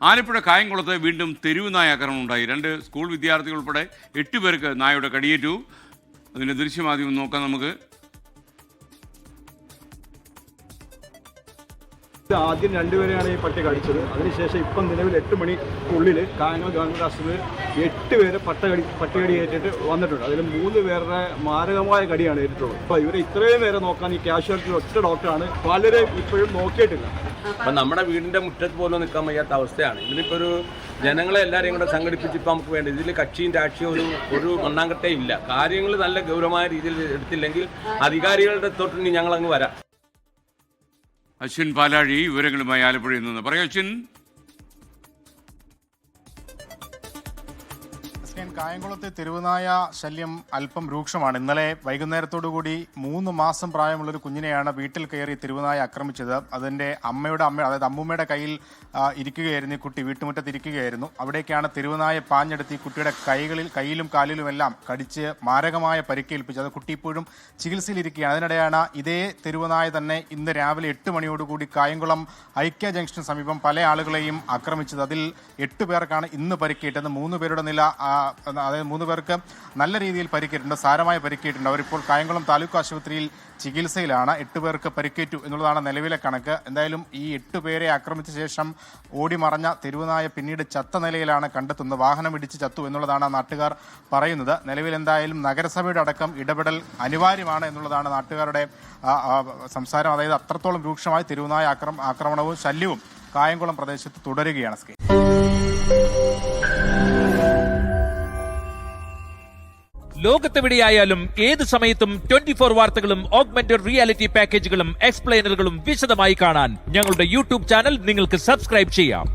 ആലപ്പുഴ കായംകുളത്ത് വീണ്ടും തെരുവ് നായ ആക്രമണം ഉണ്ടായി. 2 സ്കൂൾ വിദ്യാർത്ഥികൾ ഉൾപ്പെടെ 8 പേർക്ക് നായയുടെ കടിയേറ്റു. അതിൻ്റെ ദൃശ്യമാധ്യമം നോക്കാം നമുക്ക്. ആദ്യം 2 പേരെയാണ് ഈ പട്ടി കടിച്ചത്. അതിനുശേഷം ഇപ്പം നിലവിൽ 8 മണിക്കുള്ളിൽ കായംകുളം ഗവൺമെൻറ് ആശുപത്രിയിൽ 8 പേര് പട്ടികടി ഏറ്റിട്ട് വന്നിട്ടുണ്ട്. അതിൽ 3 പേരുടെ മാരകമായ കടിയാണ് ഏറ്റിട്ടുള്ളത്. അപ്പോൾ ഇവരെ ഇത്രയും നേരം നോക്കാൻ ഈ കാഷ്വാലിറ്റി ഒറ്റ ഡോക്ടറാണ്. പലരും ഇപ്പോഴും നോക്കിയിട്ടില്ല. അപ്പം നമ്മുടെ വീടിൻ്റെ മുറ്റത്ത് പോലും നിൽക്കാൻ വയ്യാത്ത അവസ്ഥയാണ്. ഇതിലിപ്പോൾ ഒരു ജനങ്ങളെ എല്ലാവരെയും കൂടെ സംഘടിപ്പിച്ച് ഇപ്പം നമുക്ക് വേണ്ടി ഇതിൽ കക്ഷിയും രാഷ്ട്രീയവും ഒരു മണ്ണാങ്കട്ടേ ഇല്ല. കാര്യങ്ങൾ നല്ല ഗൗരവമായ രീതിയിൽ എടുത്തില്ലെങ്കിൽ അധികാരികളുടെ തൊട്ടിനി ഞങ്ങളങ്ങ് വരാം. അശ്വിൻ പാലാഴി വിവരങ്ങളുമായി ആലപ്പുഴയിൽ നിന്ന്. പറയൂ അശ്വിൻ. കായംകുളത്തെ തെരുവുനായ ശല്യം അല്പം രൂക്ഷമാണ്. ഇന്നലെ വൈകുന്നേരത്തോടുകൂടി 3 മാസം പ്രായമുള്ളൊരു കുഞ്ഞിനെയാണ് വീട്ടിൽ കയറി തെരുവുനായ ആക്രമിച്ചത്. അതിൻ്റെ അതായത് അമ്മൂമ്മയുടെ കയ്യിൽ ഇരിക്കുകയായിരുന്നു. ഈ കുട്ടി വീട്ടുമുറ്റത്ത് ഇരിക്കുകയായിരുന്നു. അവിടേക്കാണ് തെരുവുനായ പാഞ്ഞെടുത്ത് ഈ കുട്ടിയുടെ കൈയിലും കാലിലുമെല്ലാം കടിച്ച് മാരകമായ പരിക്കേൽപ്പിച്ചത്. അത് കുട്ടി ഇപ്പോഴും ചികിത്സയിലിരിക്കുകയാണ്. അതിനിടെയാണ് ഇതേ തെരുവുനായ തന്നെ ഇന്ന് രാവിലെ 8 മണിയോടുകൂടി കായംകുളം ഐക്യ ജംഗ്ഷന് സമീപം പല ആളുകളെയും ആക്രമിച്ചത്. അതിൽ 8 പേർക്കാണ് ഇന്ന് പരിക്കേറ്റത്. 3 പേരുടെ നില, അതായത് 3 പേർക്ക് നല്ല രീതിയിൽ പരിക്കേറ്റിട്ടുണ്ട്, സാരമായ പരിക്കേറ്റിട്ടുണ്ട്. അവരിപ്പോൾ കായംകുളം താലൂക്ക് ആശുപത്രിയിൽ ചികിത്സയിലാണ്. 8 പേർക്ക് പരിക്കേറ്റു എന്നുള്ളതാണ് നിലവിലെ കണക്ക്. എന്തായാലും ഈ 8 പേരെ ആക്രമിച്ച ശേഷം ഓടി മറഞ്ഞ തെരുവുനായ പിന്നീട് ചത്ത നിലയിലാണ് കണ്ടെത്തുന്നത്. വാഹനം ഇടിച്ച് ചത്തു എന്നുള്ളതാണ് നാട്ടുകാർ പറയുന്നത്. നിലവിൽ എന്തായാലും നഗരസഭയുടെ അടക്കം ഇടപെടൽ അനിവാര്യമാണ് എന്നുള്ളതാണ് നാട്ടുകാരുടെ സംസാരം. അതായത് അത്രത്തോളം രൂക്ഷമായി തെരുവുനായ ആക്രമണവും ശല്യവും കായംകുളം പ്രദേശത്ത് തുടരുകയാണ്. ലോകത്തെവിടെയായാലും ഏത് സമയത്തും 24 വാർത്തകളും ഓഗ്മെന്റഡ് റിയാലിറ്റി പാക്കേജുകളും എക്സ്പ്ലെയിനറുകളും വിശദമായി കാണാൻ ഞങ്ങളുടെ യൂട്യൂബ് ചാനൽ നിങ്ങൾക്ക് സബ്സ്ക്രൈബ് ചെയ്യാം.